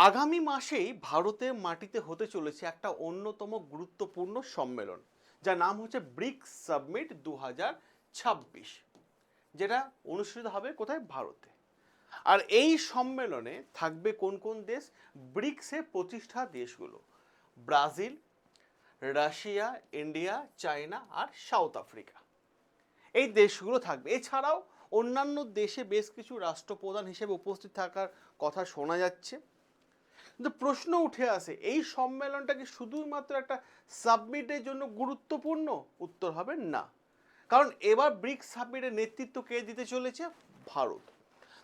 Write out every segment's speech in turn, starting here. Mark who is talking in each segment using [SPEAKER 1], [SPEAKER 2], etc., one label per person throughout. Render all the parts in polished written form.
[SPEAKER 1] আগামী মাসেই ভারতের মাটিতে হতে চলেছে একটা অন্যতম গুরুত্বপূর্ণ সম্মেলন, যার নাম হচ্ছে ব্রিক্স সাবমিট 2026, যেটা অনুষ্ঠিত হবে কোথায়? ভারতে। আর এই সম্মেলনে থাকবে কোন কোন দেশ? ব্রিক্সের প্রতিষ্ঠা দেশগুলো: ব্রাজিল, রাশিয়া, ইন্ডিয়া, চায়না আর সাউথ আফ্রিকা। এই দেশগুলো থাকবে। এছাড়াও অন্যান্য দেশে বেশ কিছু রাষ্ট্রপ্রধান হিসেবে উপস্থিত থাকার কথা শোনা যাচ্ছে। কিন্তু প্রশ্ন উঠে আসে, এই সম্মেলনটা কি শুধুমাত্র একটা সাবমিটের জন্য গুরুত্বপূর্ণ? উত্তর হবে না। কারণ এবার ব্রিক্স সাবমিটের নেতৃত্ব কে দিতে চলেছে? ভারত।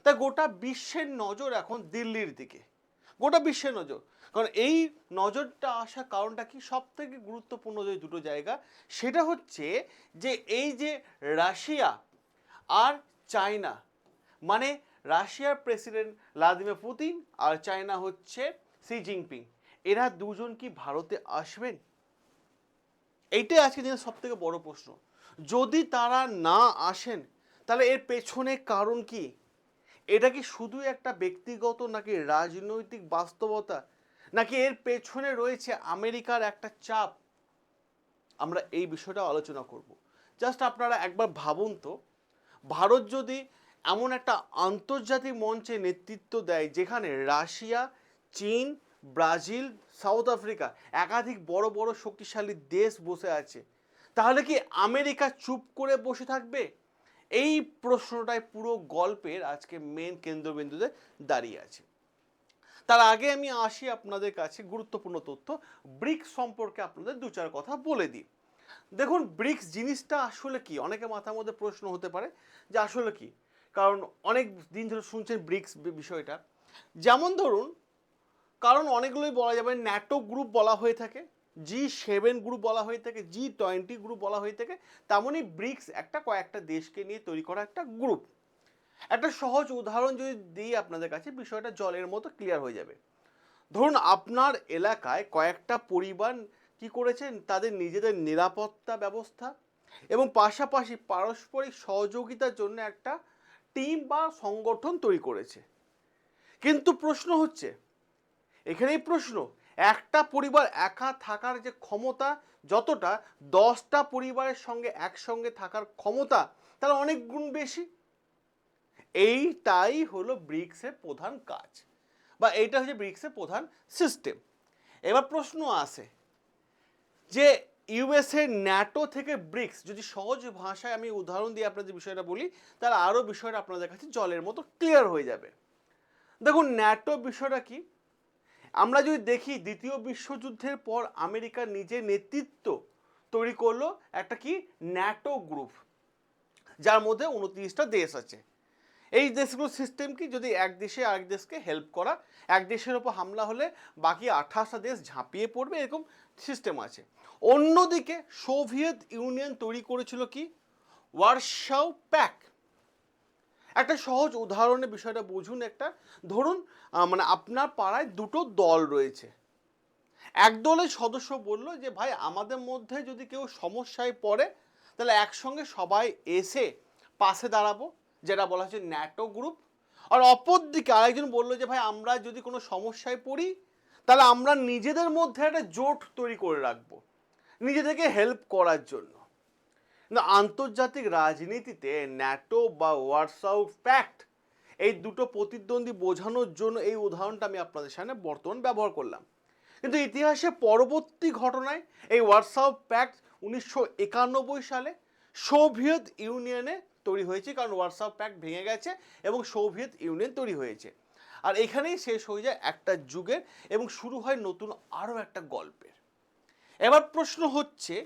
[SPEAKER 1] তাই গোটা বিশ্বের নজর এখন দিল্লির দিকে। গোটা বিশ্বের নজর, কারণ এই নজরটা আসার কারণটা কি? সব থেকে গুরুত্বপূর্ণ যে দুটো জায়গা, সেটা হচ্ছে যে এই যে রাশিয়া আর চায়না, মানে রাশিয়ার প্রেসিডেন্ট ভ্লাদিমির পুতিন আর চায়না হচ্ছে শি জিনপিং, এরা দুজন কি ভারতে আসবেন? এইটাই আজকে দিনের সব থেকে বড় প্রশ্ন। যদি তারা না আসেন, তাহলে এর পেছনে কারণ কি? এটা কি শুধু একটা ব্যক্তিগত নাকি রাজনৈতিক বাস্তবতা, নাকি এর পেছনে রয়েছে আমেরিকার একটা চাপ? আমরা এই বিষয়টা আলোচনা করব। জাস্ট আপনারা একবার ভাবুন তো, ভারত যদি এমন একটা আন্তর্জাতিক মঞ্চে নেতৃত্ব দেয় যেখানে রাশিয়া, চীন, ব্রাজিল, সাউথ আফ্রিকা, একাধিক বড় বড় শক্তিশালী দেশ বসে আছে, তাহলে কি আমেরিকা চুপ করে বসে থাকবে? এই প্রশ্নটাই পুরো গল্পের আজকে মেন কেন্দ্রবিন্দুতে দাঁড়িয়ে আছে। তার আগে আমি আসি আপনাদের কাছে গুরুত্বপূর্ণ তথ্য ব্রিক্স সম্পর্কে আপনাদের দু চার কথা বলে দিই। দেখুন, ব্রিক্স জিনিসটা আসলে কি, অনেকে মাথার মধ্যে প্রশ্ন হতে পারে যে আসলে কি। কারণ অনেক দিন ধরে শুনছেন ব্রিক্স বিষয়টা। যেমন ধরুন, কারণ অনেকগুলোই বলা যাবে, ন্যাটো গ্রুপ বলা হয়ে থাকে, G7 গ্রুপ বলা হয়ে থাকে, G20 গ্রুপ বলা হয়ে থাকে, তেমনই ব্রিক্স একটা কয়েকটা দেশকে নিয়ে তৈরি করা একটা গ্রুপ। একটা সহজ উদাহরণ যদি দিই আপনাদের কাছে, বিষয়টা জলের মতো ক্লিয়ার হয়ে যাবে। ধরুন আপনার এলাকায় কয়েকটা পরিবার কি করেছেন, তাদের নিজেদের নিরাপত্তা ব্যবস্থা এবং পাশাপাশি পারস্পরিক সহযোগিতার জন্য একটা টিম বা সংগঠন তৈরি করেছে। কিন্তু প্রশ্ন হচ্ছে, এখানেই প্রশ্ন, একটা পরিবার একা থাকার যে ক্ষমতা, যতটা 10টা পরিবারের সঙ্গে একসঙ্গে থাকার ক্ষমতা, তার অনেক গুণ বেশি। এইটাই হলো ব্রিক্সের প্রধান কাজ, বা এইটা হচ্ছে ব্রিক্সের প্রধান সিস্টেম। এবার প্রশ্ন আসে যে ইউএসএ ন্যাটো থেকে ব্রিক্স, যদি সহজ ভাষায় আমি উদাহরণ দিয়ে আপনাদের বিষয়টা বলি, তাহলে আরও বিষয়টা আপনাদের কাছে জলের মতো ক্লিয়ার হয়ে যাবে। দেখুন, ন্যাটো বিষয়টা কি, আমরা যদি দেখি দ্বিতীয় বিশ্বযুদ্ধের পর আমেরিকা নিজের নেতৃত্ব তৈরি করলো একটা কি ন্যাটো গ্রুপ, যার মধ্যে 29টা দেশ আছে। এই দেশগুলোর সিস্টেম কি, যদি এক দেশে আরেক দেশকে হেল্প করা, এক দেশের ওপর হামলা হলে বাকি 28টা দেশ ঝাঁপিয়ে পড়বে, এরকম সিস্টেম আছে। অন্যদিকে সোভিয়েত ইউনিয়ন তৈরি করেছিল কি, ওয়ারশাও প্যাক্ট। একটা সহজ উদাহরণের বিষয়টা বুঝুন। একটা ধরুন, মানে আপনার পাড়ায় দুটো দল রয়েছে। এক দলের সদস্য বলল যে ভাই, আমাদের মধ্যে যদি কেউ সমস্যায় পড়ে, তাহলে একসঙ্গে সবাই এসে পাশে দাঁড়াবো, যেটা বলা হচ্ছে ন্যাটো গ্রুপ। আর অপর দিকে আরেকজন বললো যে ভাই, আমরা যদি কোনো সমস্যায় পড়ি, তাহলে আমরা নিজেদের মধ্যে একটা জোট তৈরি করে রাখবো নিজেদেরকে হেল্প করার জন্য। কিন্তু আন্তর্জাতিক রাজনীতিতে ন্যাটো বা ওয়ারশাও প্যাক্ট, এই দুটো প্রতিদ্বন্দ্বী বোঝানোর জন্য এই উদাহরণটা আমি আপনাদের সামনে বর্তমান ব্যবহার করলাম। কিন্তু ইতিহাসে পরবর্তী ঘটনায় এই ওয়ারশাও প্যাক্ট 1991 সালে সোভিয়েত ইউনিয়নে তৈরি হয়েছে, কারণ ওয়ারশাও প্যাক্ট ভেঙে গেছে এবং সোভিয়েত ইউনিয়ন তৈরি হয়েছে। আর এখানেই শেষ হয়ে যায় একটা যুগের এবং শুরু হয় নতুন আরও একটা গল্পের। এবার প্রশ্ন হচ্ছে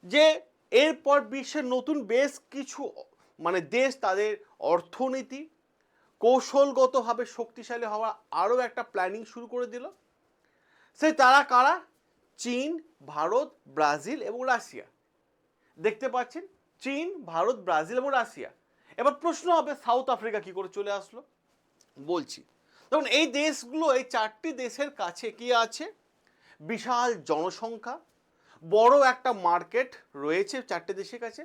[SPEAKER 1] যে এরপর বিশ্বের নতুন বেশ কিছু মানে দেশ তাদের অর্থনীতি কৌশলগতভাবে শক্তিশালী হওয়ার আরও একটা প্ল্যানিং শুরু করে দিল। সেই তারা কারা? চীন, ভারত, ব্রাজিল এবং রাশিয়া। দেখতে পাচ্ছেন, চীন, ভারত, ব্রাজিল এবং রাশিয়া। এবার প্রশ্ন হবে, সাউথ আফ্রিকা কি করে চলে আসলো? বলছি, দেখুন এই দেশগুলো, এই চারটি দেশের কাছে কি আছে? বিশাল জনসংখ্যা, বড় একটা মার্কেট রয়েছে চারটে দেশের কাছে,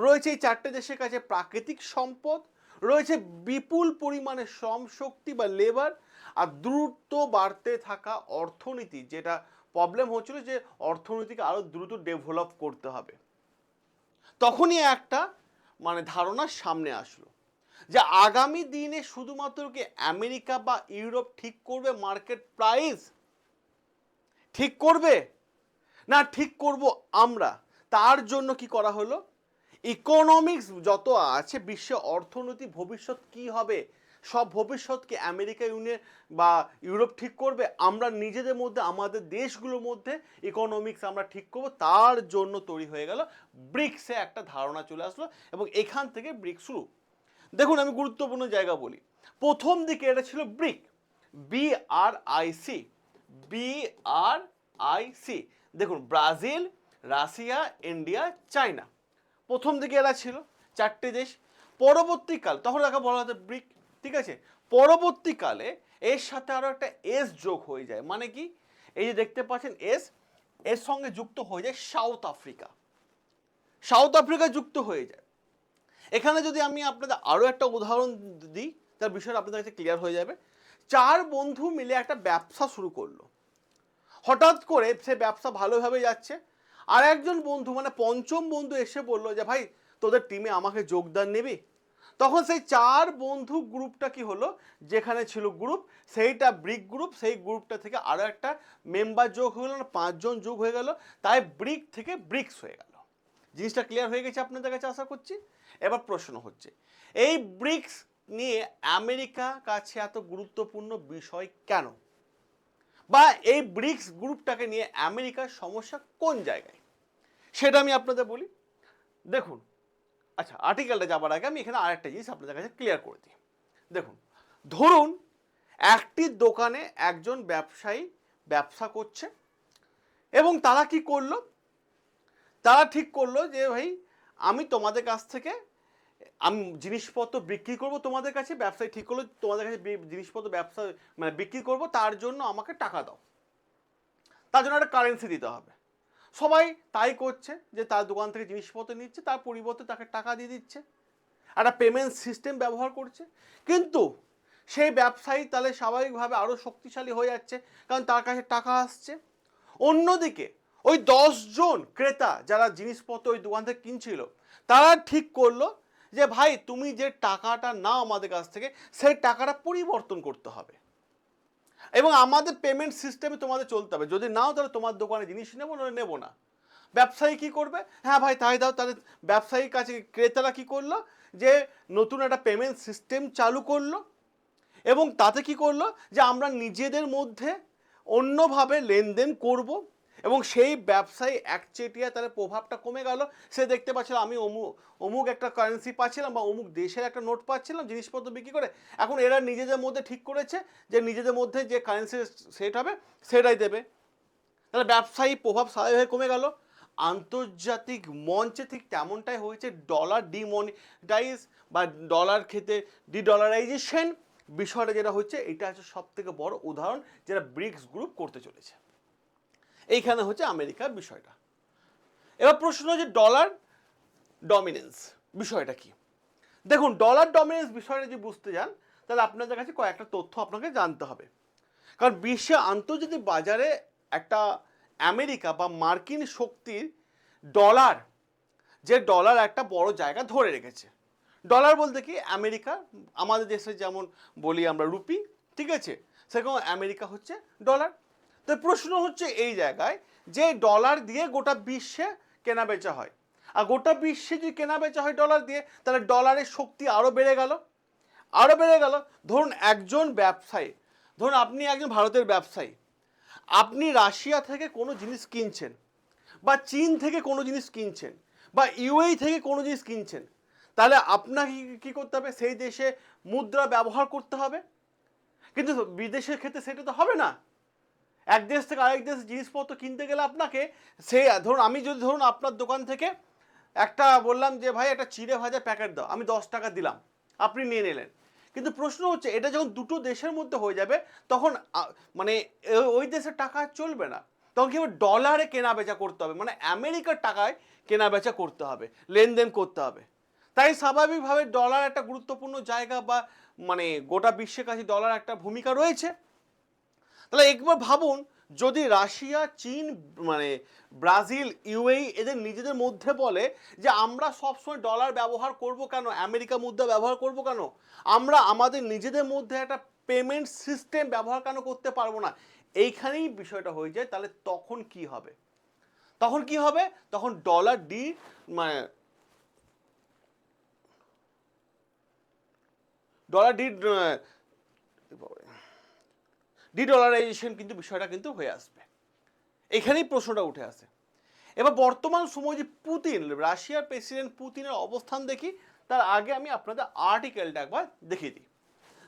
[SPEAKER 1] রয়েছে এই চারটে দেশের কাছে প্রাকৃতিক সম্পদ, রয়েছে বিপুল পরিমাণে শ্রম শক্তি বা লেবার, আর দ্রুত বাড়তে থাকা অর্থনীতি, যেটা প্রবলেম হচ্ছিল যে অর্থনীতিকে আরো দ্রুত ডেভেলপ করতে হবে, তখনই একটা মানে ধারণা সামনে আসলো যে আগামী দিনে শুধুমাত্র কি আমেরিকা বা ইউরোপ ঠিক করবে মার্কেট প্রাইস, ঠিক করবে না ঠিক করব আমরা। তার জন্য কি করা হলো, ইকোনমিক্স যত আছে বিশ্বে অর্থনীতি ভবিষ্যৎ কি হবে, সব ভবিষ্যৎকে আমেরিকা ইউনিয়ন বা ইউরোপ ঠিক করবে, আমরা নিজেদের মধ্যে আমাদের দেশগুলোর মধ্যে ইকোনমিক্স আমরা ঠিক করব। তার জন্য তৈরি হয়ে গেল ব্রিক্সে একটা ধারণা চলে আসলো এবং এখান থেকে ব্রিক্স শুরু। দেখুন আমি গুরুত্বপূর্ণ জায়গা বলি, প্রথম দিকে এটা ছিল ব্রিক, BRIC, BRIC। দেখুন ব্রাজিল, রাশিয়া, ইন্ডিয়া, চায়না, প্রথম দিকে এরা ছিল চারটে দেশ। পরবর্তীকাল তখন একা বলা হতো ব্রিক, ঠিক আছে। পরবর্তীকালে এর সাথে আরো একটা এস যোগ হয়ে যায়, মানে কি এই যে দেখতে পাচ্ছেন এস, এর সঙ্গে যুক্ত হয়ে যায় সাউথ আফ্রিকা, সাউথ আফ্রিকা যুক্ত হয়ে যায়। এখানে যদি আমি আপনাদের আরো একটা উদাহরণ দিই তার বিষয়টা আপনাদের কাছে ক্লিয়ার হয়ে যাবে। চার বন্ধু মিলে একটা ব্যবসা শুরু করলো, হঠাৎ করে সে ব্যবসা ভালোভাবে যাচ্ছে, আর একজন বন্ধু মানে পঞ্চম বন্ধু এসে বলল যে ভাই তোদের টিমে আমাকে যোগদান নিবি। তখন সেই চার বন্ধু গ্রুপটা কি হলো, যেখানে ছিল গ্রুপ সেইটা ব্রিক গ্রুপ, সেই গ্রুপটা থেকে আরো একটা মেম্বার যোগ হয়ে গেল, 5 জন যোগ হয়ে গেল, তাই ব্রিক থেকে ব্রিক্স হয়ে গেল। জিনিসটা ক্লিয়ার হয়ে গেছে আপনাদের কাছে আশা করছি। এবার প্রশ্ন হচ্ছে এই ব্রিক্স নিয়ে আমেরিকা কাছে এত গুরুত্বপূর্ণ বিষয় কেন, বা এই ব্রিক্স গ্রুপটাকে নিয়ে আমেরিকার সমস্যা কোন জায়গায়, সেটা আমি আপনাদের বলি। দেখুন আচ্ছা, আর্টিকেলটা যাবার আগে আমি এখানে আরেকটা জিনিস আপনাদের কাছে ক্লিয়ার করে দিই। দেখুন ধরুন একটি দোকানে একজন ব্যবসায়ী ব্যবসা করছে এবং তারা কি করলো, তারা ঠিক করলো যে ভাই আমি তোমাদের কাছ থেকে আমি জিনিসপত্র বিক্রি করব তোমাদের কাছে, ব্যবসায়ী ঠিক করলো তোমাদের কাছে জিনিসপত্র ব্যবসা মানে বিক্রি করব, তার জন্য আমাকে টাকা দাও, তার জন্য একটা কারেন্সি দিতে হবে। সবাই তাই করছে যে তার দোকান থেকে জিনিসপত্র নিচ্ছে, তার পরিবর্তে তাকে টাকা দিয়ে দিচ্ছে, একটা পেমেন্ট সিস্টেম ব্যবহার করছে। কিন্তু সেই ব্যবসায়ী তাহলে স্বাভাবিকভাবে আরও শক্তিশালী হয়ে যাচ্ছে, কারণ তার কাছে টাকা আসছে। অন্যদিকে ওই 10 জন ক্রেতা যারা জিনিসপত্র ওই দোকান থেকে কিনছিল, তারা ঠিক করলো যে ভাই তুমি যে টাকাটা নাও আমাদের কাছ থেকে সেই টাকাটা পরিবর্তন করতে হবে এবং আমাদের পেমেন্ট সিস্টেমে তোমাদের চলতে হবে, যদি নাও তাহলে তোমার দোকানে জিনিস নেবো না নেবো না। ব্যবসায়ী কি করবে, হ্যাঁ ভাই তাই দাও, তাহলে ব্যবসায়ীর কাছে ক্রেতারা কি করলো যে নতুন একটা পেমেন্ট সিস্টেম চালু করলো এবং তাতে কি করলো যে আমরা নিজেদের মধ্যে অন্যভাবে লেনদেন করব এবং সেই ব্যবসায়ী একচেটিয়া তার প্রভাবটা কমে গেল। সে দেখতে পাচ্ছিল আমি অমুক একটা কারেন্সি পাচ্ছিলাম বা অমুক দেশের একটা নোট পাচ্ছিলাম জিনিসপত্র বিক্রি করে, এখন এরা নিজেদের মধ্যে ঠিক করেছে যে নিজেদের মধ্যে যে কারেন্সি সেট হবে সেটাই দেবে, তাহলে ব্যবসায়ী প্রভাব স্বাভাবিকভাবে কমে গেল। আন্তর্জাতিক মঞ্চে ঠিক তেমনটাই হয়েছে, ডলার ডিমনিটাইজ বা ডলার ক্ষেত্রে ডিডলারাইজেশন বিষয়টা যেটা হচ্ছে, এটা হচ্ছে সব থেকে বড় উদাহরণ যেটা ব্রিক্স গ্রুপ করতে চলেছে। এইখানে হচ্ছে আমেরিকার বিষয়টা। এবার প্রশ্ন হচ্ছে ডলার ডমিনেন্স বিষয়টা কি। দেখুন ডলার ডমিনেন্স বিষয়টা যদি বুঝতে যান তাহলে আপনাদের কাছে কয়েকটা তথ্য আপনাকে জানতে হবে, কারণ বিশ্বে আন্তর্জাতিক বাজারে একটা আমেরিকা বা মার্কিন শক্তির ডলার, যে ডলার একটা বড় জায়গা ধরে রেখেছে। ডলার বলতে কি আমেরিকা, আমাদের দেশে যেমন বলি আমরা রুপি, ঠিক আছে, সেরকম আমেরিকা হচ্ছে ডলার। তো প্রশ্ন হচ্ছে এই জায়গায় যে ডলার দিয়ে গোটা বিশ্বে কেনা বেচা হয়, আর গোটা বিশ্বে যদি কেনা বেচা হয় ডলার দিয়ে, তাহলে ডলারের শক্তি আরও বেড়ে গেল, আরও বেড়ে গেল। ধরুন একজন ব্যবসায়ী, ধরুন আপনি একজন ভারতের ব্যবসায়ী, আপনি রাশিয়া থেকে কোনো জিনিস কিনছেন বা চীন থেকে কোনো জিনিস কিনছেন বা ইউএই থেকে কোনো জিনিস কিনছেন, তাহলে আপনাকে কী করতে হবে, সেই দেশে মুদ্রা ব্যবহার করতে হবে। কিন্তু বিদেশের ক্ষেত্রে সেটা তো হবে না, এক দেশ থেকে আরেক দেশ জিনিসপত্র কিনতে গেলে আপনাকে সেই ধরুন আমি যদি ধরুন আপনার দোকান থেকে একটা বললাম যে ভাই একটা চিড়ে ভাজা প্যাকেট দাও, আমি 10 টাকা দিলাম, আপনি নিয়ে নিলেন। কিন্তু প্রশ্ন হচ্ছে এটা যখন দুটো দেশের মধ্যে হয়ে যাবে তখন মানে ওই দেশের টাকা চলবে না, তখন কি হবে ডলারে কেনা বেচা করতে হবে, মানে আমেরিকার টাকায় কেনা বেচা করতে হবে, লেনদেন করতে হবে। তাই স্বাভাবিকভাবে ডলার একটা গুরুত্বপূর্ণ জায়গা বা মানে গোটা বিশ্বের কাছে ডলার একটা ভূমিকা রয়েছে। তাহলে একবার ভাবুন, যদি রাশিয়া, চীন, মানে ব্রাজিল, ইউএই এদের নিজেদের মধ্যে বলে যে আমরা সবসময় ডলার ব্যবহার করব কেন, আমেরিকা মুদ্রা ব্যবহার করব কেন, আমরা আমাদের নিজেদের মধ্যে একটা পেমেন্ট সিস্টেম ব্যবহার কেন করতে পারবো না, এইখানেই বিষয়টা হয়ে যায়, তাহলে তখন কি হবে? তখন কি হবে? তখন ডলার মানে ডলার ডিডলারাইজেশন কিন্তু বিষয়টা কিন্তু হয়ে আসবে। এখানেই প্রশ্নটা উঠে আসে। এবার বর্তমান সময় যে পুতিন, রাশিয়ার প্রেসিডেন্ট পুতিনের অবস্থান দেখি, তার আগে আমি আপনাদের আর্টিকেলটা একবার দেখিয়ে দিই।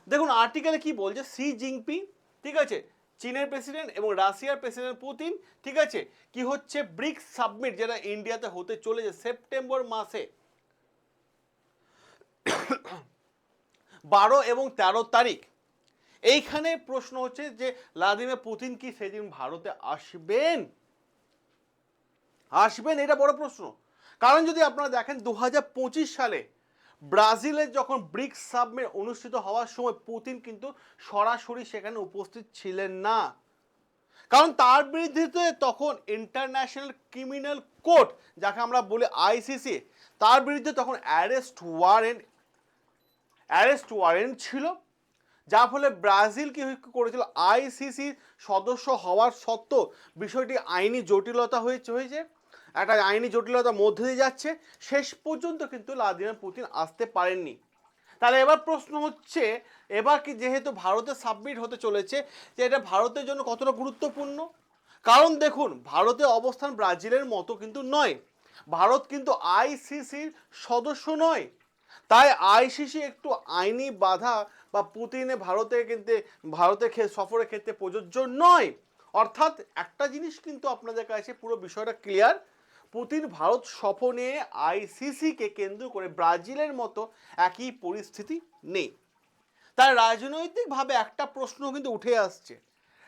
[SPEAKER 1] দেখুন আর্টিকেলে কি বলছে, সি জিনপিং, ঠিক আছে, চীনের প্রেসিডেন্ট, এবং রাশিয়ার প্রেসিডেন্ট পুতিন, ঠিক আছে, কি হচ্ছে ব্রিক্স সাবমিট যেটা ইন্ডিয়াতে হতে চলেছে সেপ্টেম্বর মাসে 12 এবং 13 তারিখ। এইখানে প্রশ্ন হচ্ছে যে ভ্লাদিমির পুতিন কি সেদিন ভারতে আসবেন? এটা বড় প্রশ্ন। কারণ যদি আপনারা দেখেন 2025 সালে ব্রাজিলের যখন ব্রিক্স সাবমিট অনুষ্ঠিত হওয়ার সময় পুতিন কিন্তু সরাসরি সেখানে উপস্থিত ছিলেন না। কারণ তার বিরুদ্ধে তখন ইন্টারন্যাশনাল ক্রিমিনাল কোর্ট, যাকে আমরা বলি আইসিসি, তার বিরুদ্ধে তখন অ্যারেস্ট ওয়ারেন্ট ছিল, যার ফলে ব্রাজিল কি করেছিল, আইসিসি সদস্য হওয়ার সত্ত্বেও বিষয়টি আইনি জটিলতা হয়েছে, একটা আইনি জটিলতার মধ্যে দিয়ে যাচ্ছে, শেষ পর্যন্ত কিন্তু ভ্লাদিমির পুতিন আসতে পারেননি। তাহলে এবার প্রশ্ন হচ্ছে, এবার কি যেহেতু ভারতে সাবমিট হতে চলেছে, যে এটা ভারতের জন্য কতটা গুরুত্বপূর্ণ? কারণ দেখুন, ভারতের অবস্থান ব্রাজিলের মতো কিন্তু নয়, ভারত কিন্তু আইসিসির সদস্য নয়, তাই আইসিসি একটু আইনি বাধা বা পুতিনে ভারতের সফরের ক্ষেত্রে প্রযোজ্য নয়। অর্থাৎ একটা জিনিস কিন্তু আপনাদের কাছে পুরো বিষয়টা ক্লিয়ার, পুতিন ভারত সফর নিয়ে আইসিসিকে কেন্দ্র করে ব্রাজিলের মতো একই পরিস্থিতি নেই। তাই রাজনৈতিকভাবে একটা প্রশ্ন কিন্তু উঠে আসছে,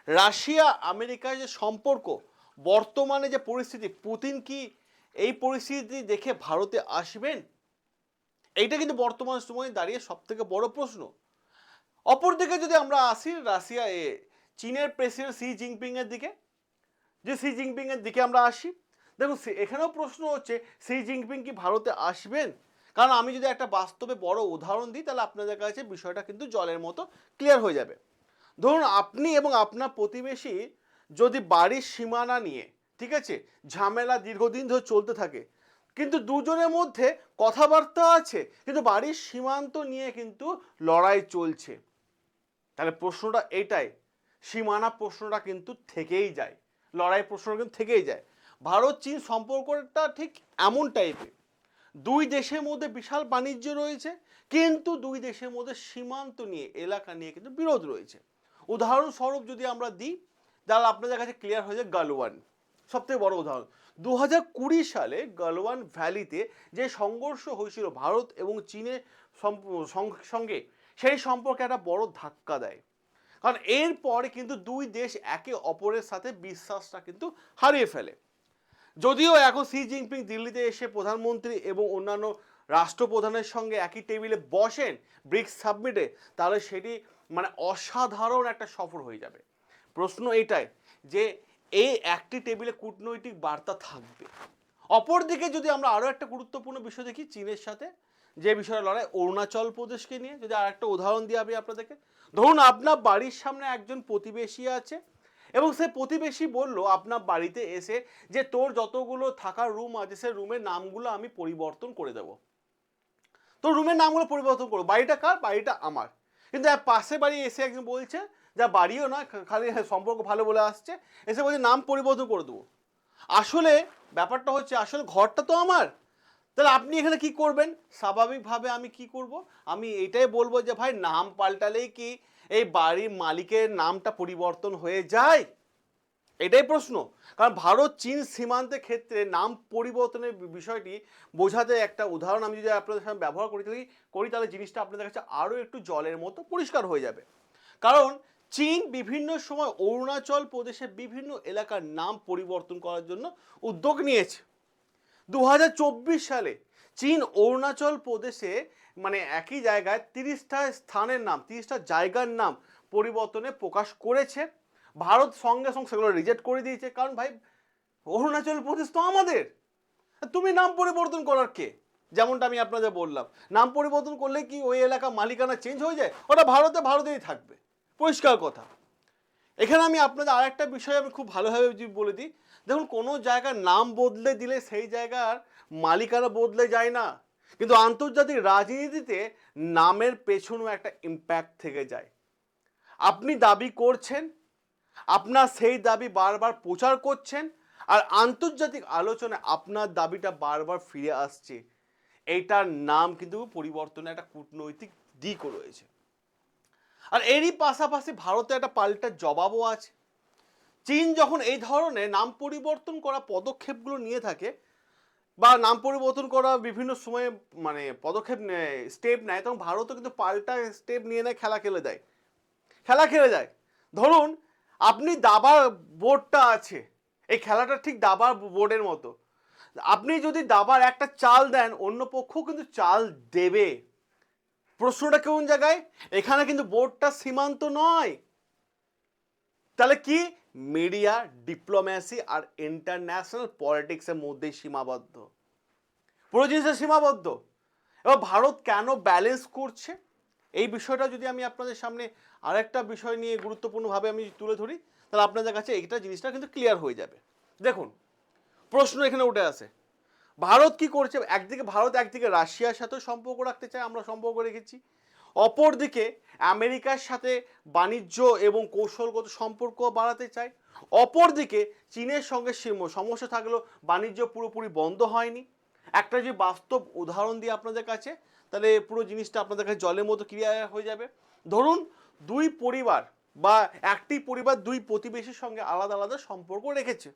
[SPEAKER 1] রাশিয়া আমেরিকার যে সম্পর্ক, বর্তমানে যে পরিস্থিতি, পুতিন কি এই পরিস্থিতি দেখে ভারতে আসবেন? এইটা কিন্তু বর্তমান সময়ে দাঁড়িয়ে সব থেকে বড় প্রশ্ন। অপরদিকে যদি আমরা আসি চীনের প্রেসিডেন্ট সি জিনপিং এর দিকে, আমরা আসি, দেখুন এখানেও প্রশ্ন হচ্ছে সি জিনপিং কি ভারতে আসবেন? কারণ আমি যদি একটা বাস্তবে বড় উদাহরণ দিই, তাহলে আপনাদের কাছে বিষয়টা কিন্তু জলের মতো ক্লিয়ার হয়ে যাবে। ধরুন আপনি এবং আপনার প্রতিবেশী যদি বাড়ির সীমানা নিয়ে, ঠিক আছে, ঝামেলা দীর্ঘদিন ধরে চলতে থাকে, কিন্তু দুজনের মধ্যে কথাবার্তা আছে, কিন্তু বাড়ির সীমান্ত নিয়ে কিন্তু লড়াই চলছে, তাহলে প্রশ্নটা এইটাই, সীমানা প্রশ্নটা কিন্তু থেকেই যায়, লড়াই প্রশ্নটা কিন্তু থেকেই যায়। ভারত চীন সম্পর্কটা ঠিক এমন টাইপের, দুই দেশের মধ্যে বিশাল বাণিজ্য রয়েছে, কিন্তু দুই দেশের মধ্যে সীমান্ত নিয়ে, এলাকা নিয়ে কিন্তু বিরোধ রয়েছে। উদাহরণস্বরূপ যদি আমরা দিই, তাহলে আপনাদের কাছে ক্লিয়ার হয়ে যায় গালওয়ান, সবথেকে বড় উদাহরণ। 2020 সালে গালওয়ান ভ্যালিতে যে সংঘর্ষ হয়েছিল ভারত এবং চীনের সঙ্গে, সেই সম্পর্কে একটা বড় ধাক্কা দেয়, কারণ এরপরে কিন্তু দুই দেশ একে অপরের সাথে বিশ্বাসটা কিন্তু হারিয়ে ফেলে। যদিও এখন সি জিনপিং দিল্লিতে এসে প্রধানমন্ত্রী এবং অন্যান্য রাষ্ট্রপ্রধানের সঙ্গে একই টেবিলে বসেন ব্রিক্স সাবমিটে, তাহলে সেটি মানে অসাধারণ একটা সফর হয়ে যাবে। প্রশ্ন এটাই যে এই একটি টেবিলে কূটনৈতিক বার্তা থাকবে। অপরদিকে যদি আমরা আরও একটা গুরুত্বপূর্ণ বিষয় দেখি চীনের সাথে, যে বিষয়টা লড়াই অরুণাচল প্রদেশকে নিয়ে, যদি আর একটা উদাহরণ দিই আমি আপনাদেরকে, ধরুন আপনার বাড়ির সামনে একজন প্রতিবেশী আছে, এবং সে প্রতিবেশী বলল আপনার বাড়িতে এসে যে তোর যতগুলো থাকার রুম আছে সে রুমের নামগুলো আমি পরিবর্তন করে দেব, তোর রুমের নামগুলো পরিবর্তন করবো, বাড়িটা কার? বাড়িটা আমার। কিন্তু পাশে বাড়ি এসে একজন বলছে, যা বাড়িও নয়, খালি সম্পর্ক ভালো বলে আসছে, এসে বলছে নাম পরিবর্তন করে দেবো। আসলে ব্যাপারটা হচ্ছে, আসলে ঘরটা তো আমার, তাহলে আপনি এখানে কি করবেন? স্বাভাবিকভাবে আমি কি করব, আমি এটাই বলবো যে ভাই নাম পাল্টালেই কি এই বাড়ির মালিকের নামটা পরিবর্তন হয়ে যায়? এটাই প্রশ্ন। কারণ ভারত চীন সীমান্তের ক্ষেত্রে নাম পরিবর্তনের বিষয়টি বোঝাতে একটা উদাহরণ আমি যদি আপনাদের সামনে ব্যবহার করি তাহলে জিনিসটা আপনাদের কাছে আরও একটু জলের মতো পরিষ্কার হয়ে যাবে। কারণ চীন বিভিন্ন সময় অরুণাচল প্রদেশের বিভিন্ন এলাকার নাম পরিবর্তন করার জন্য উদ্যোগ নিয়েছে। 2024 সালে চীন অরুণাচল প্রদেশে মানে একই জায়গায় 30টা স্থানের নাম, 30টা জায়গার নাম পরিবর্তনে প্রকাশ করেছে। ভারত সঙ্গে সঙ্গে সেগুলো রিজেক্ট করে দিয়েছে, কারণ ভাই অরুণাচল প্রদেশ তো আমাদের, তুমি নাম পরিবর্তন করার কে? যেমনটা আমি আপনাদের বললাম, নাম পরিবর্তন করলে কি ওই এলাকা মালিকানা চেঞ্জ হয়ে যায়? ওটা ভারতেই থাকবে, পরিষ্কার কথা। এখানে আমি আপনাদের আরেকটা বিষয় আমি খুব ভালোভাবে বলে দিই। দেখুন, কোনো জায়গার নাম বদলে দিলে সেই জায়গার মালিকানা বদলে যায় না, কিন্তু আন্তর্জাতিক রাজনীতিতে নামের পেছনেও একটা ইম্প্যাক্ট থেকে যায়। আপনি দাবি করছেন, আপনার সেই দাবি বারবার প্রচার করছেন, আর আন্তর্জাতিক আলোচনায় আপনার দাবিটা বারবার ফিরে আসছে, এইটার নাম কিন্তু পরিবর্তনের একটা কূটনৈতিক দিকও রয়েছে। আর এরই পাশাপাশি ভারতে একটা পাল্টা জবাবও আছে। চীন যখন এই ধরনের নাম পরিবর্তন করা পদক্ষেপগুলো নিয়ে থাকে, বা নাম পরিবর্তন করা বিভিন্ন সময়ে মানে পদক্ষেপ নেয়, স্টেপ নেয়, তখন ভারতও কিন্তু পাল্টা স্টেপ নিয়ে নেয়, খেলা খেলে যায়। ধরুন, আপনি দাবার বোর্ডটা আছে, এই খেলাটা ঠিক দাবার বোর্ডের মতো। আপনি যদি দাবার একটা চাল দেন, অন্য পক্ষ কিন্তু চাল দেবে। প্রশ্নটা কোন জায়গায়? এখানে কিন্তু বোর্ডটা সীমান্ত নয়। তাহলে কি? মিডিয়া, ডিপ্লোম্যাসি আর ইন্টারন্যাশনাল পলিটিক্সের মধ্যেই সীমাবদ্ধ, পুরো জিনিসটা সীমাবদ্ধ। এবার ভারত কেন ব্যালেন্স করছে, এই বিষয়টা যদি আমি আপনাদের সামনে আরেকটা বিষয় নিয়ে গুরুত্বপূর্ণভাবে আমি তুলে ধরি, তাহলে আপনাদের কাছে এইটা জিনিসটা কিন্তু ক্লিয়ার হয়ে যাবে। দেখুন, প্রশ্ন এখানে উঠে আসে, ভারত কি করছে? একদিকে রাশিয়ার সাথে সম্পর্ক রাখতে চায়, আমরা সম্পর্ক রেখেছি। অপরদিকে আমেরিকার সাথে বাণিজ্য এবং কৌশলগত সম্পর্ক বাড়াতে চায়। অপরদিকে চীনের সঙ্গে সমস্যা থাকলেও বাণিজ্য পুরোপুরি বন্ধ হয়নি। একটা যে বাস্তব উদাহরণ দিয়ে আপনাদের কাছে, তাহলে পুরো জিনিসটা আপনাদের কাছে জলের মতো ক্লিয়ার হয়ে যাবে। ধরুন, দুই পরিবার বা একটি পরিবার দুই প্রতিবেশীর সঙ্গে আলাদা আলাদা সম্পর্ক রেখেছে।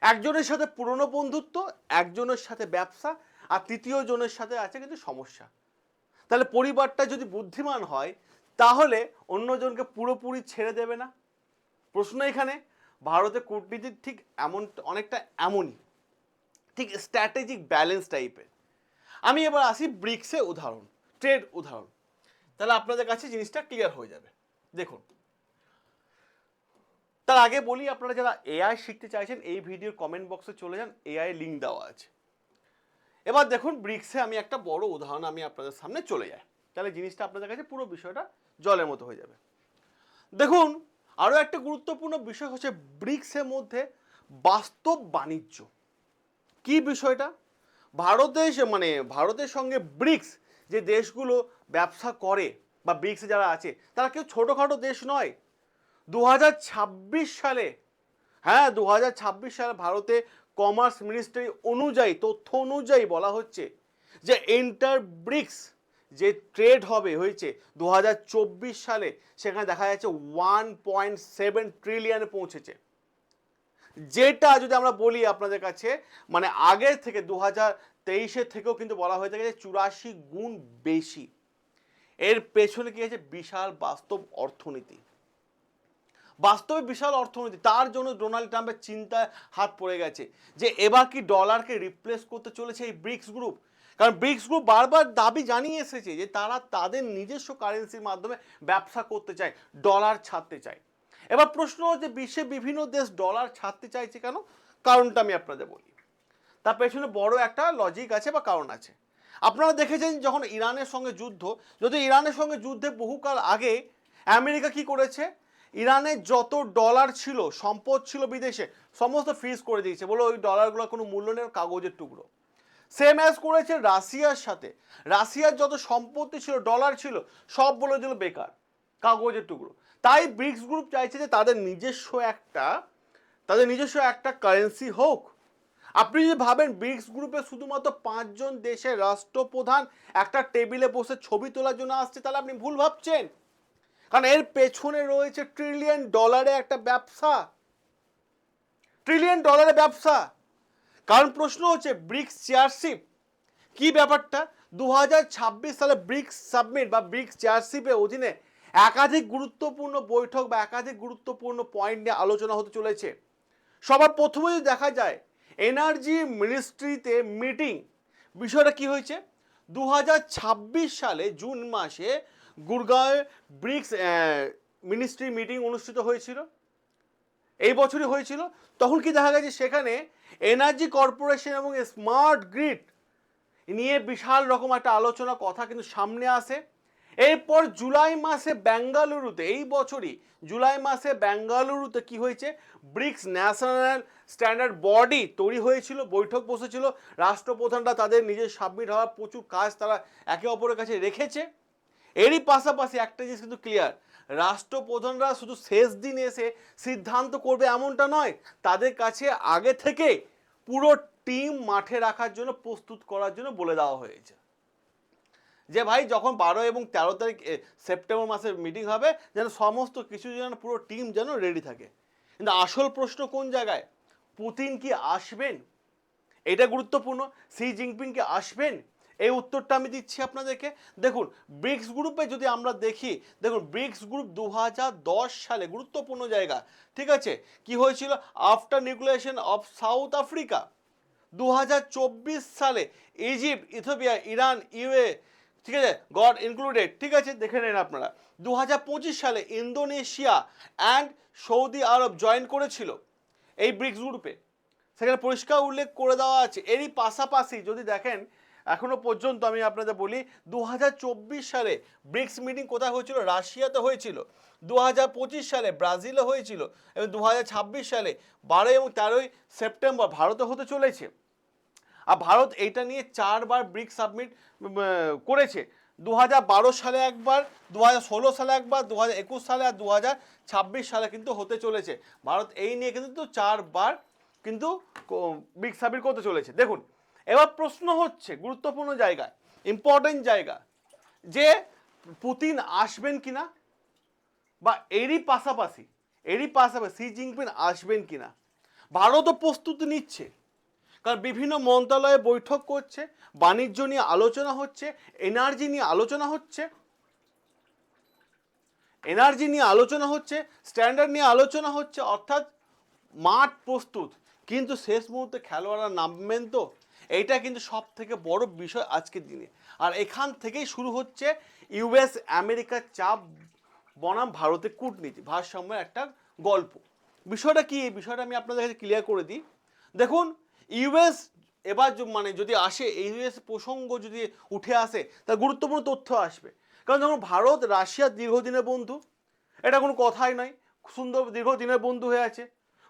[SPEAKER 1] একজনের সাথে পুরনো বন্ধুত্ব, একজনের সাথে ব্যবসা, আর তৃতীয় জনের সাথে আছে কিন্তু সমস্যা। তাহলে পরিবারটা যদি বুদ্ধিমান হয়, তাহলে অন্যজনকে পুরোপুরি ছেড়ে দেবে না। প্রশ্ন এখানে, ভারতের কূটনীতি ঠিক অনেকটা এমনই, ঠিক স্ট্র্যাটেজিক ব্যালেন্স টাইপের। আমি এবার আসি ব্রিক্সের উদাহরণ, ট্রেড উদাহরণ, তাহলে আপনাদের কাছে জিনিসটা ক্লিয়ার হয়ে যাবে। দেখুন, তার আগে বলি, আপনারা যারা এআই শিখতে চাইছেন, এই ভিডিওর কমেন্ট বক্সে চলে যান, এআই লিঙ্ক দেওয়া আছে। এবার দেখুন, ব্রিক্সে আমি একটা বড় উদাহরণ আমি আপনাদের সামনে চলে যাই, তাহলে জিনিসটা আপনাদের কাছে পুরো বিষয়টা জলের মতো হয়ে যাবে। দেখুন, আরও একটা গুরুত্বপূর্ণ বিষয় হচ্ছে ব্রিক্সের মধ্যে বাস্তব বাণিজ্য। কি বিষয়টা? ভারতের সঙ্গে ব্রিক্স যে দেশগুলো ব্যবসা করে বা ব্রিক্সে যারা আছে, তারা কেউ ছোটোখাটো দেশ নয়। 2026 সালে, হ্যাঁ 2026 সালে ভারতে কমার্স মিনিস্ট্রি অনুযায়ী, তথ্য অনুযায়ী বলা হচ্ছে যে ইন্টার ব্রিক্স যে ট্রেড হয়েছে 2024 সালে, সেখানে দেখা যাচ্ছে 1.7 ট্রিলিয়নে পৌঁছেছে। যেটা যদি আমরা বলি আপনাদের কাছে, মানে আগের থেকে 2023-এর থেকেও কিন্তু বলা হয়ে থাকে যে 84 গুণ বেশি। এর পেছনে কি আছে? বিশাল বাস্তব অর্থনীতি, বাস্তবে বিশাল অর্থনীতি। তার জন্য ডোনাল্ড ট্রাম্পের চিন্তায় হাত পড়ে গেছে যে এবার কি ডলারকে রিপ্লেস করতে চলেছে এই ব্রিক্স গ্রুপ। কারণ ব্রিক্স গ্রুপ বারবার দাবি জানিয়ে এসেছে যে তারা তাদের নিজস্ব কারেন্সির মাধ্যমে ব্যবসা করতে চায়, ডলার ছাড়তে চায়। এবার প্রশ্ন হচ্ছে, বিশ্বের বিভিন্ন দেশ ডলার ছাড়তে চাইছে কেন? কারণটা আমি আপনাদের বলি। তার পেছনে বড় একটা লজিক আছে বা কারণ আছে। আপনারা দেখেছেন যখন ইরানের সঙ্গে যুদ্ধ, যদি ইরানের সঙ্গে যুদ্ধে বহুকাল আগে আমেরিকা কি করেছে, ইরানের যত ডলার ছিল, সম্পদ ছিল বিদেশে, সমস্ত ফ্রিজ করে দিয়েছে, বলে ওই ডলারগুলো কোনো মূল্য নেই, কাগজের টুকরো। সেম অ্যাজ করেছে রাশিয়ার সাথে। রাশিয়ার যত সম্পত্তি ছিল, ডলার ছিল, সব বলে দিল বেকার, কাগজের টুকরো। তাই ব্রিক্স গ্রুপ চাইছে যে তাদের নিজস্ব একটা কারেন্সি হোক। আপনি যদি ভাবেন ব্রিক্স গ্রুপে শুধুমাত্র 5 জন দেশের রাষ্ট্রপ্রধান একটা টেবিলে বসে ছবি তোলার জন্য আসছে, তাহলে আপনি ভুল ভাবছেন। কারণ এর পেছনে রয়েছে ট্রিলিয়ন ডলারের একটা ব্যবসা, ট্রিলিয়ন ডলারের ব্যবসা। কারণ প্রশ্ন হচ্ছে ব্রিক্স চেয়ারশিপ কি ব্যাপারটা। 2026 সালে ব্রিক্স সাবমিট বা ব্রিক্স চেয়ারশিপের অধীনে একাধিক গুরুত্বপূর্ণ বৈঠক বা একাধিক গুরুত্বপূর্ণ পয়েন্ট নিয়ে আলোচনা হতে চলেছে। সবার প্রথমে যদি দেখা যায়, এনার্জি মিনিস্ট্রিতে মিটিং বিষয়টা কি হয়েছে, 2026 সালে জুন মাসে গুরগাঁওয়ে ব্রিক্স মিনিস্ট্রি মিটিং অনুষ্ঠিত হয়েছিল, এই বছরই হয়েছিল। তখন কি দেখা গেছে, সেখানে এনার্জি কর্পোরেশন এবং স্মার্ট গ্রিড নিয়ে বিশাল রকম একটা আলোচনা কথা কিন্তু সামনে আসে। এরপর জুলাই মাসে বেঙ্গালুরুতে, এই বছরই জুলাই মাসে বেঙ্গালুরুতে কি হয়েছে, ব্রিক্স ন্যাশনাল স্ট্যান্ডার্ড বডি তৈরি হয়েছিল, বৈঠক বসেছিল, রাষ্ট্রপ্রধানরা তাদের নিজের সাবমিট হওয়ার প্রচুর কাজ তারা একে অপরের কাছে রেখেছে। এরই পাশাপাশি একটা জিনিস কিন্তু ক্লিয়ার, রাষ্ট্রপ্রধানরা শুধু শেষ দিন এসে সিদ্ধান্ত করবে এমনটা নয়, তাদের কাছে আগে থেকে পুরো টিম মাঠে রাখার জন্য, প্রস্তুত করার জন্য বলে দেওয়া হয়েছে যে ভাই যখন 12 এবং 13 তারিখ সেপ্টেম্বর মাসে মিটিং হবে, যেন সমস্ত কিছু যেন পুরো টিম যেন রেডি থাকে। কিন্তু আসল প্রশ্ন কোন জায়গায়, পুতিন কি আসবেন, এটা গুরুত্বপূর্ণ। শি জিনপিং কি আসবেন, এই উত্তরটা আমি দিচ্ছি আপনাদেরকে। দেখুন ব্রিক্স গ্রুপে যদি আমরা দেখি, দেখুন ব্রিক্স গ্রুপ 2010 সালে গুরুত্বপূর্ণ জায়গা, ঠিক আছে, কি হয়েছিল, আফটার নিউক্লিয়ারেশন অফ সাউথ আফ্রিকা। 2024 সালে ইজিপ্ট, ইথিওপিয়া, ইরান, ইউএ, ঠিক আছে, গড ইনক্লুডেড, ঠিক আছে, দেখে নেন আপনারা। 2025 সালে Indonesia and Saudi Arab join করেছিল এই ব্রিক্স গ্রুপে, সেখানে পরিষ্কার উল্লেখ করে দেওয়া আছে। এরই পাশাপাশি যদি দেখেন, এখনো পর্যন্ত আমি আপনাদের বলি, 2024 সালে ব্রিক্স মিটিং কোথায় হয়েছিল, রাশিয়াতে হয়েছিল। 2025 সালে ব্রাজিলে হয়েছিল এবং 2026 সালে 12 এবং 13 সেপ্টেম্বর ভারতে হতে চলেছে। আর ভারত এইটা নিয়ে 4 বার ব্রিক্স সাবমিট করেছে, 2012 সালে একবার, 2016 সালে একবার, 2021 সালে, আর 2026 সালে কিন্তু হতে চলেছে। ভারত এই নিয়ে কিন্তু 4 বার কিন্তু ব্রিক্স সাবমিট করতে চলেছে। দেখুন এবার প্রশ্ন হচ্ছে, গুরুত্বপূর্ণ জায়গা, ইম্পর্টেন্ট জায়গা, যে পুতিন আসবেন কিনা, বা এরই পাশাপাশি শি জিনপিং আসবেন কিনা। ভারতও প্রস্তুতি নিচ্ছে, কারণ বিভিন্ন মন্ত্রণালয়ে বৈঠক করছে, বাণিজ্য নিয়ে আলোচনা হচ্ছে, এনার্জি নিয়ে আলোচনা হচ্ছে, স্ট্যান্ডার্ড নিয়ে আলোচনা হচ্ছে, অর্থাৎ মাঠ প্রস্তুত। কিন্তু শেষ মুহূর্তে খেলোয়াড়রা নামবেন তো, এইটা কিন্তু সব থেকে বড় বিষয় আজকের দিনে। আর এখান থেকেই শুরু হচ্ছে ইউএস আমেরিকার চাপ বনাম ভারতের কূটনীতি ভারসাম্যের একটা গল্প। বিষয়টা কি, এই বিষয়টা আমি আপনাদের কাছে ক্লিয়ার করে দিই। দেখুন ইউএস এবার মানে যদি আসে, ইউএস প্রসঙ্গ যদি উঠে আসে, তার গুরুত্বপূর্ণ তথ্য আসবে। কারণ যখন ভারত রাশিয়ার দীর্ঘদিনের বন্ধু, এটা কোনো কথাই নয়, সুন্দর দীর্ঘদিনের বন্ধু হয়ে আছে।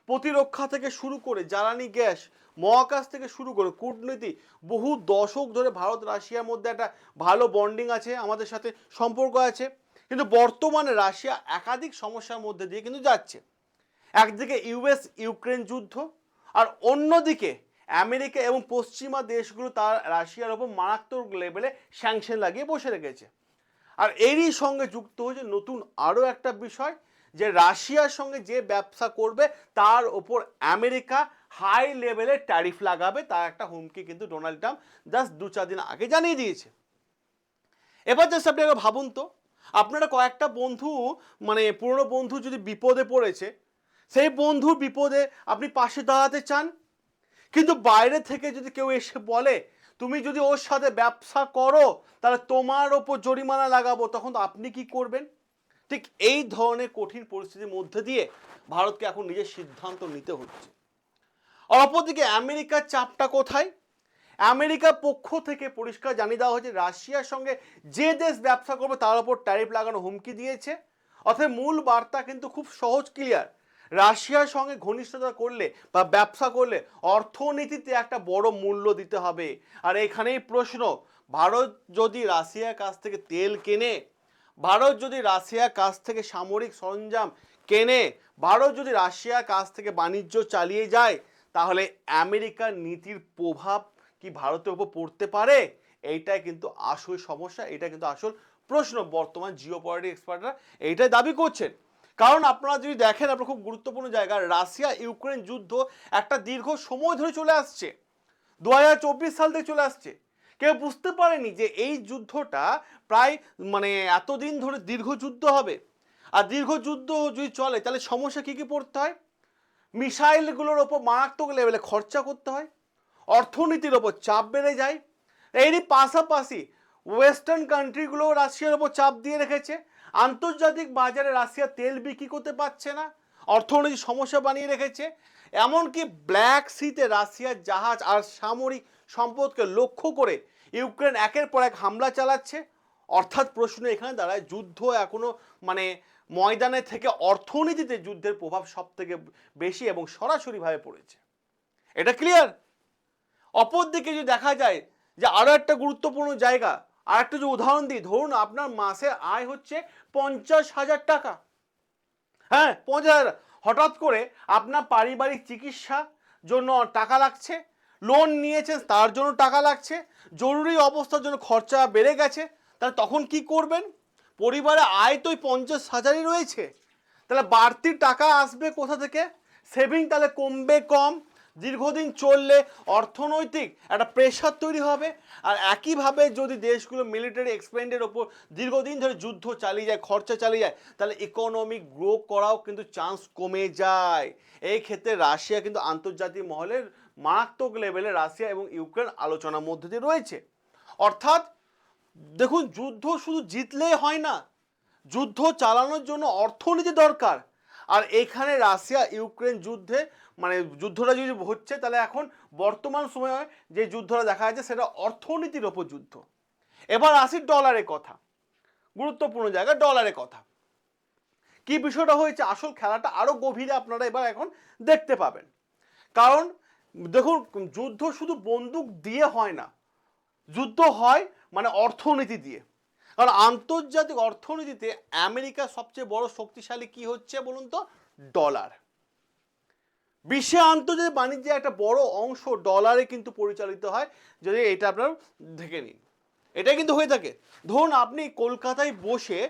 [SPEAKER 1] প্রতিরক্ষা থেকে শুরু করে জ্বালানি গ্যাস, মহাকাশ থেকে শুরু করে কূটনীতি, বহু দশক ধরে ভারত রাশিয়ার মধ্যে একটা ভালো বন্ডিং আছে, আমাদের সাথে সম্পর্ক আছে। কিন্তু বর্তমানে রাশিয়া একাধিক সমস্যার মধ্যে দিয়ে কিন্তু যাচ্ছে। একদিকে ইউএস ইউক্রেন যুদ্ধ, আর অন্যদিকে আমেরিকা এবং পশ্চিমা দেশগুলো তার রাশিয়ার ওপর মারাত্মক লেভেলে স্যাংশন লাগিয়ে বসে রেখেছে। আর এরই সঙ্গে যুক্ত হয়েছে নতুন আরও একটা বিষয়, যে রাশিয়ার সঙ্গে যে ব্যবসা করবে তার ওপর আমেরিকা হাই লেভেলে ট্যারিফ লাগাবে, তার একটা হুমকি কিন্তু ডোনাল্ড ট্রাম্প জাস্ট 2-4 দিন আগে জানিয়ে দিয়েছে। এবার জাস্ট আপনি একবার ভাবুন তো, আপনারা কয়েকটা বন্ধু, মানে পুরনো বন্ধু যদি বিপদে পড়েছে, সেই বন্ধুর বিপদে আপনি পাশে দাঁড়াতে চান, কিন্তু বাইরে থেকে যদি কেউ এসে বলে তুমি যদি ওর সাথে ব্যবসা করো তাহলে তোমার ওপর জরিমানা লাগাবো, তখন তো আপনি কি করবেন? ঠিক এই ধরনের কঠিন পরিস্থিতির মধ্যে দিয়ে ভারতকে এখন নিজের সিদ্ধান্ত নিতে হচ্ছে। অপরদিকে আমেরিকার চাপটা কোথায়? আমেরিকার পক্ষ থেকে পরিষ্কার জানিয়ে দেওয়া হয়েছে, রাশিয়ার সঙ্গে যে দেশ ব্যবসা করবে তার উপর ট্যারিফ লাগানো হুমকি দিয়েছে। অর্থাৎ মূল বার্তা কিন্তু খুব সহজ, ক্লিয়ার। রাশিয়ার সঙ্গে ঘনিষ্ঠতা করলে বা ব্যবসা করলে অর্থনীতিতে একটা বড় মূল্য দিতে হবে। আর এখানেই প্রশ্ন, ভারত যদি রাশিয়ার কাছ থেকে তেল কেনে, ভারত যদি রাশিয়ার কাছ থেকে সামরিক সরঞ্জাম কেনে, ভারত যদি রাশিয়ার কাছ থেকে বাণিজ্য চালিয়ে যায়, তাহলে আমেরিকার নীতির প্রভাব কি ভারতের উপর পড়তে পারে? এইটাই কিন্তু আসল সমস্যা, এটা কিন্তু আসল প্রশ্ন। বর্তমান জিওপলিটিক্স এক্সপার্টরা এইটাই দাবি করছেন। কারণ আপনারা যদি দেখেন, আপনার খুব গুরুত্বপূর্ণ জায়গা, রাশিয়া ইউক্রেন যুদ্ধ একটা দীর্ঘ সময় ধরে চলে আসছে, 2024 সাল থেকে চলে আসছে। কেউ বুঝতে পারেনি যে এই যুদ্ধটা প্রায় মানে এতদিন ধরে দীর্ঘ যুদ্ধ হবে। আর দীর্ঘ যুদ্ধ যদি চলে তাহলে সমস্যা কী কী পড়তে হয়? মিসাইলগুলোর ওপর মারাত্মক লেভেলে খরচা করতে হয়, অর্থনীতির ওপর চাপ বেড়ে যায়, এরই পাশাপাশি ওয়েস্টার্ন কান্ট্রিগুলো রাশিয়ার ওপর চাপ দিয়ে রেখেছে। আন্তর্জাতিক বাজারে রাশিয়া তেল বিক্রি করতে পারছে না, অর্থনৈতিক সমস্যা বানিয়ে রেখেছে। এমনকি ব্ল্যাক সিতে রাশিয়ার জাহাজ আর সামরিক সম্পদকে লক্ষ্য করে ইউক্রেন একের পর এক হামলা চালাচ্ছে। অর্থাৎ প্রশ্ন এখানে দাঁড়ায়, যুদ্ধ এখনো মানে ময়দানে থেকে অর্থনীতিতে যুদ্ধের প্রভাব সব থেকে বেশি এবং সরাসরিভাবে পড়েছে। এটা ক্লিয়ার? অপরদিকে যদি দেখা যায় যে আরো একটা গুরুত্বপূর্ণ জায়গা, আর একটা যে উদাহরণ দিই, ধরুন আপনার মাসে আয় হচ্ছে 50,000 টাকা। হ্যাঁ, 50,000। হঠাৎ করে আপনার পারিবারিক চিকিৎসা জন্য টাকা লাগছে, লোন নিয়েছেন তার জন্য টাকা লাগছে, জরুরি অবস্থার জন্য খরচা বেড়ে গেছে, তাহলে তখন কি করবেন? পরিবারে আয় তো 50,000ই রয়েছে, তাহলে বাড়তি টাকা আসবে কোথা থেকে? সেভিং তাহলে কমবে কম, দীর্ঘদিন চললে অর্থনৈতিক একটা প্রেশার তৈরি হবে। আর একইভাবে যদি দেশগুলো মিলিটারি এক্সপেন্ডের ওপর দীর্ঘদিন ধরে যুদ্ধ চালিয়ে যায়, খরচা চালিয়ে যায়, তাহলে ইকোনমিক গ্রো করাও কিন্তু চান্স কমে যায়। এই ক্ষেত্রে রাশিয়া কিন্তু আন্তর্জাতিক মহলের মারাত্মক লেভেলে রাশিয়া এবং ইউক্রেন আলোচনার মধ্যে দিয়ে রয়েছে। অর্থাৎ দেখুন, যুদ্ধ শুধু জিতলেই হয় না, যুদ্ধ চালানোর জন্য অর্থনীতি দরকার। আর এখানে রাশিয়া ইউক্রেন যুদ্ধে মানে যুদ্ধটা যদি হচ্ছে, তাহলে এখন বর্তমান সময়ে যে যুদ্ধটা দেখা যাচ্ছে সেটা অর্থনীতির ওপর যুদ্ধ। এবার আসি ডলারের কথা, গুরুত্বপূর্ণ জায়গা ডলারের কথা। কি বিষয়টা হয়েছে, আসল খেলাটা আরো গভীরে আপনারা এবার এখন দেখতে পাবেন। কারণ দেখুন, যুদ্ধ শুধু বন্দুক দিয়ে হয় না, যুদ্ধ হয় মানে অর্থনীতি দিয়ে। কারণ আন্তর্জাতিক অর্থনীতিতে আমেরিকার সবচেয়ে বড় শক্তিশালী কি হচ্ছে বলুন তো? ডলার। বিশ্বে আন্তর্জাতিক বাণিজ্যে একটা বড় অংশ ডলারে কিন্তু পরিচালিত হয়, যদি এটা আপনারা দেখে নিন। এটা কিন্তু হয়ে থাকে। ধরুন আপনি কলকাতায় বসে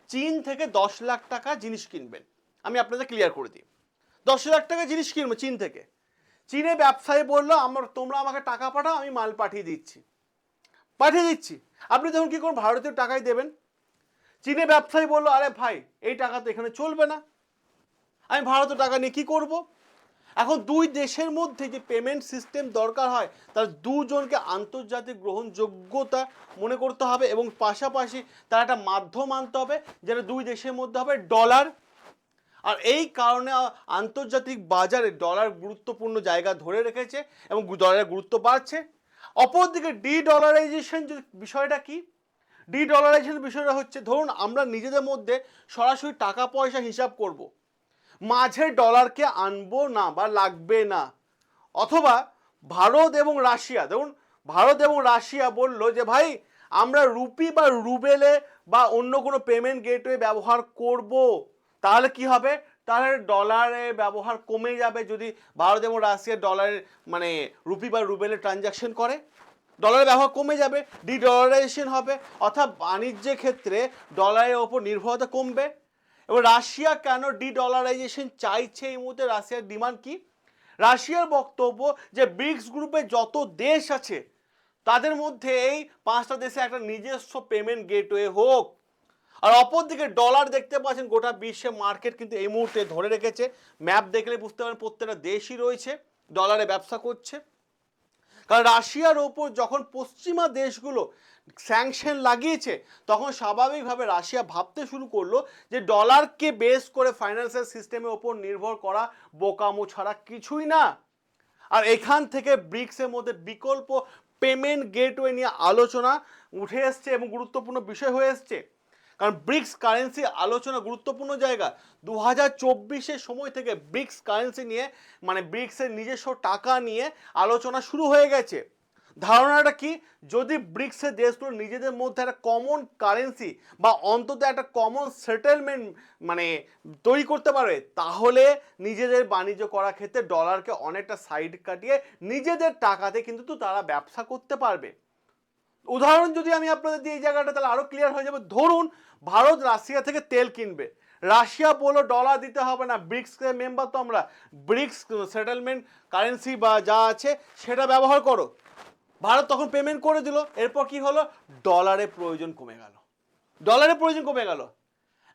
[SPEAKER 1] চীন থেকে 10 লাখ টাকা জিনিস কিনবেন, আমি আপনাদের ক্লিয়ার করে দিই। 10 লাখ টাকা জিনিস কিনবো চীন থেকে। চীনে ব্যবসায়ী বললো তোমরা আমাকে টাকা পাঠাও, আমি মাল পাঠিয়ে দিচ্ছি। আপনি তখন কি করুন? ভারতীয় টাকাই দেবেন। চীনে ব্যবসায়ী বললো, আরে ভাই এই টাকা তো এখানে চলবে না, আমি ভারতীয় টাকা নিয়ে কি করব? এখন দুই দেশের মধ্যে যে পেমেন্ট সিস্টেম দরকার হয়, তার দুজনকে আন্তর্জাতিক গ্রহণযোগ্যতা মনে করতে হবে এবং পাশাপাশি তার একটা মাধ্যম আনতে হবে, যেটা দুই দেশের মধ্যে হবে ডলার। আর এই কারণে আন্তর্জাতিক বাজারে ডলার গুরুত্বপূর্ণ জায়গা ধরে রেখেছে এবং ডলারের গুরুত্ব বাড়ছে। অপরদিকে ডি ডলারাইজেশন বিষয়টা কি? ডি ডলারাইজেশন বিষয়টা হচ্ছে, ধরুন আমরা নিজেদের মধ্যে সরাসরি টাকা পয়সা হিসাব করব, মাঝে ডলারকে আনবো না বা লাগবে না। অথবা ভারত এবং রাশিয়া, দেখুন ভারত এবং রাশিয়া বলল যে ভাই আমরা রুপি বা রুবেলে বা অন্য কোনো পেমেন্ট গেটওয়ে ব্যবহার করব, তাহলে কি হবে? তাহলে ডলারের ব্যবহার কমে যাবে। যদি ভারত এবং রাশিয়া ডলারের মানে রুপি বা রুবেলে ট্রানজাকশন করে, ডলারের ব্যবহার কমে যাবে, ডি ডলারাইজেশন হবে, অর্থাৎ বাণিজ্যের ক্ষেত্রে ডলারের ওপর নির্ভরতা কমবে। এবার রাশিয়া কেন ডি ডলারাইজেশন চাইছে? এই মুহূর্তে রাশিয়ার ডিমান্ড কি? রাশিয়ার বক্তব্য যে ব্রিক্স গ্রুপে যত দেশ আছে তাদের মধ্যে এই 5টা দেশে একটা নিজস্ব পেমেন্ট গেটওয়ে হোক। আর অপরদিকে ডলার দেখতে পাচ্ছেন গোটা বিশ্বে মার্কেট কিন্তু এই মুহূর্তে ধরে রেখেছে। ম্যাপ দেখলে বুঝতে পারেন প্রত্যেকটা দেশই রয়েছে ডলারে ব্যবসা করছে। কারণ রাশিয়ার ওপর যখন পশ্চিমা দেশগুলো স্যাংশন লাগিয়েছে, তখন স্বাভাবিকভাবে রাশিয়া ভাবতে শুরু করলো যে ডলারকে বেস করে ফাইন্যান্সিয়াল সিস্টেমের ওপর নির্ভর করা বোকামো ছাড়া কিছুই না। আর এখান থেকে ব্রিক্সের মধ্যে বিকল্প পেমেন্ট গেটওয়ে নিয়ে আলোচনা উঠে এসছে এবং গুরুত্বপূর্ণ বিষয় হয়ে এসছে। কারণ ব্রিক্স কারেন্সি আলোচনা গুরুত্বপূর্ণ জায়গা। 2024-এর সময় থেকে ব্রিক্স কারেন্সি নিয়ে মানে ব্রিক্সের নিজস্ব টাকা নিয়ে আলোচনা শুরু হয়ে গেছে। ধারণাটা কি? যদি ব্রিক্সের দেশগুলো নিজেদের মধ্যে একটা কমন কারেন্সি বা অন্তত একটা কমন সেটেলমেন্ট মানে তৈরি করতে পারে, তাহলে নিজেদের বাণিজ্য করার ক্ষেত্রে ডলারকে অনেকটা সাইড কাটিয়ে নিজেদের টাকাতে কিন্তু তারা ব্যবসা করতে পারবে। উদাহরণ যদি আমি আপনাদের দিই এই জায়গাটা, তাহলে আরো ক্লিয়ার হয়ে যাবে। ধরুন ভারত রাশিয়া থেকে তেল কিনবে, রাশিয়া বললো ডলার দিতে হবে না, ব্রিক্স মেম্বার তো আমরা, ব্রিক্স সেটেলমেন্ট কারেন্সি বা যা আছে সেটা ব্যবহার করো। ভারত তখন পেমেন্ট করে দিল। এরপর কি হলো? ডলারের প্রয়োজন কমে গেল।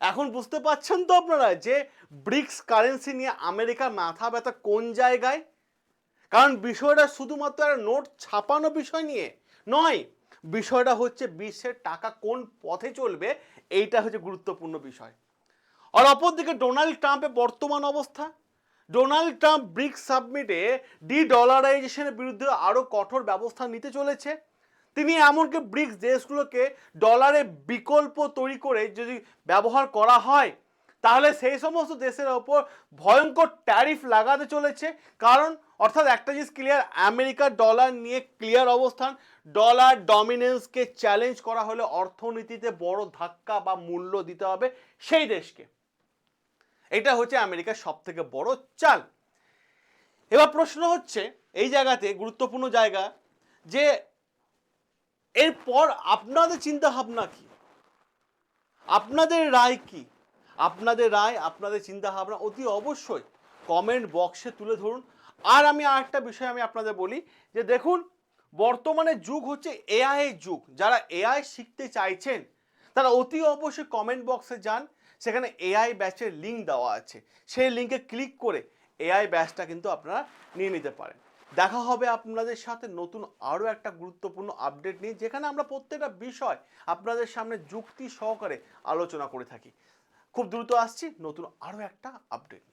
[SPEAKER 1] এখন বুঝতে পারছেন তো আপনারা যে ব্রিক্স কারেন্সি নিয়ে আমেরিকার মাথা ব্যথা কোন জায়গায়? কারণ বিষয়টা শুধুমাত্র একটা নোট ছাপানো বিষয় নিয়ে নয়, বিষয়টা হচ্ছে বিশ্বের টাকা কোন পথে চলবে, এইটা হচ্ছে গুরুত্বপূর্ণ বিষয়। আর অপরদিকে ডোনাল্ড ট্রাম্পের বর্তমান অবস্থা, ডোনাল্ড ট্রাম্প ব্রিক্স সাবমিটে ডলারাইজেশনের বিরুদ্ধে আরও কঠোর ব্যবস্থা নিতে চলেছে। তিনি এমনকি ব্রিক্স দেশগুলোকে ডলারের বিকল্প তৈরি করে যদি ব্যবহার করা হয়, তাহলে সেই সমস্ত দেশের ওপর ভয়ঙ্কর ট্যারিফ লাগাতে চলেছে। কারণ অর্থাৎ একটা জিনিস ক্লিয়ার, আমেরিকার ডলার নিয়ে ক্লিয়ার অবস্থান, ডলার ডমিনেন্সকে চ্যালেঞ্জ করা হলে অর্থনীতিতে বড় ধাক্কা বা মূল্য দিতে হবে সেই দেশকে। এটা হচ্ছে আমেরিকার সব থেকে বড় চাল। এবার প্রশ্ন হচ্ছে এই জায়গাতে গুরুত্বপূর্ণ জায়গা, যে এরপর আপনাদের চিন্তা ভাবনা কি, আপনাদের রায় কি, আপনাদের রায় আপনাদের চিন্তা ভাবনা অতি অবশ্যই কমেন্ট বক্সে তুলে ধরুন। আর আমি আরেকটা বিষয় আমি আপনাদের বলি, যে দেখুন বর্তমানে যুগ হচ্ছে এআই এর যুগ। যারা এআই শিখতে চাইছেন তারা অতি অবশ্যই কমেন্ট বক্সে যান, সেখানে এআই ব্যাচের লিঙ্ক দেওয়া আছে, সেই লিঙ্কে ক্লিক করে এআই ব্যাচটা কিন্তু আপনারা নিয়ে নিতে পারেন। দেখা হবে আপনাদের সাথে নতুন আরও একটা গুরুত্বপূর্ণ আপডেট নিয়ে, যেখানে আমরা প্রত্যেকটা বিষয় আপনাদের সামনে যুক্তি সহকারে আলোচনা করে থাকি। খুব দ্রুত আসছি নতুন আরও একটা আপডেট।